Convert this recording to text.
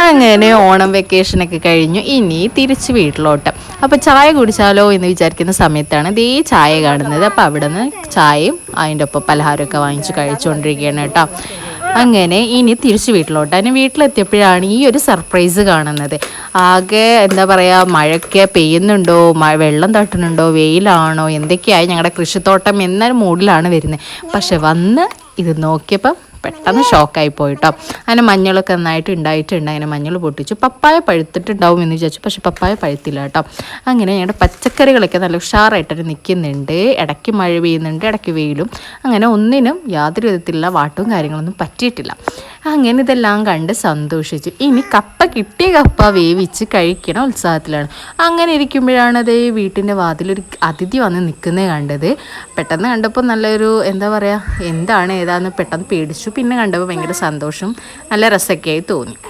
അങ്ങനെ ഓണം വെക്കേഷനൊക്കെ കഴിഞ്ഞു. ഇനി തിരിച്ച് വീട്ടിലോട്ട്. അപ്പോൾ ചായ കുടിച്ചാലോ എന്ന് വിചാരിക്കുന്ന സമയത്താണ് ദേ ചായ കാണുന്നത്. അപ്പോൾ അവിടെ നിന്ന് ചായയും അതിൻ്റെ ഒപ്പം പലഹാരമൊക്കെ വാങ്ങിച്ച് കഴിച്ചുകൊണ്ടിരിക്കുകയാണ് കേട്ടോ. അങ്ങനെ ഇനി തിരിച്ച് വീട്ടിലോട്ട്. അതിന് വീട്ടിലെത്തിയപ്പോഴാണ് ഈ ഒരു സർപ്രൈസ് കാണുന്നത്. ആകെ എന്താ പറയുക, മഴയൊക്കെ പെയ്യുന്നുണ്ടോ, വെള്ളം തട്ടുന്നുണ്ടോ, വെയിലാണോ, എന്തൊക്കെയായി ഞങ്ങളുടെ കൃഷിത്തോട്ടം എന്നൊരു മൂഡിലാണ് വരുന്നത്. പക്ഷെ വന്ന് ഇത് നോക്കിയപ്പം പെട്ടെന്ന് ഷോക്കായി പോയിട്ടോ. അങ്ങനെ മഞ്ഞളൊക്കെ നന്നായിട്ട് ഉണ്ടായിട്ടുണ്ട്. അങ്ങനെ മഞ്ഞൾ പൊട്ടിച്ചു. പപ്പായ പഴുത്തിട്ടുണ്ടാവും എന്ന് വിചാരിച്ചു, പക്ഷെ പപ്പായ പഴുത്തില്ല കേട്ടോ. അങ്ങനെ ഞങ്ങളുടെ പച്ചക്കറികളൊക്കെ നല്ല ഉഷാറായിട്ടൊരു നിൽക്കുന്നുണ്ട്. ഇടയ്ക്ക് മഴ പെയ്യുന്നുണ്ട്, ഇടയ്ക്ക് വെയിലും. അങ്ങനെ ഒന്നിനും യാതൊരു വിധത്തിലുള്ള വാട്ടവും കാര്യങ്ങളൊന്നും പറ്റിയിട്ടില്ല. അങ്ങനെ ഇതെല്ലാം കണ്ട് സന്തോഷിച്ചു. ഇനി കിട്ടിയ കപ്പ വേവിച്ച് കഴിക്കണ ഉത്സാഹത്തിലാണ്. അങ്ങനെ ഇരിക്കുമ്പോഴാണ് അതേ വീട്ടിൻ്റെ വാതിലൊരു അതിഥി വന്ന് നിൽക്കുന്നത് കണ്ടത്. പെട്ടെന്ന് കണ്ടപ്പോൾ നല്ലൊരു എന്താ പറയുക, എന്താണ് ഏതാണെന്ന് പെട്ടെന്ന് പേടിച്ചു. പിന്നെ കണ്ടപ്പോൾ ഭയങ്കര സന്തോഷം, നല്ല രസമൊക്കെയായി തോന്നി.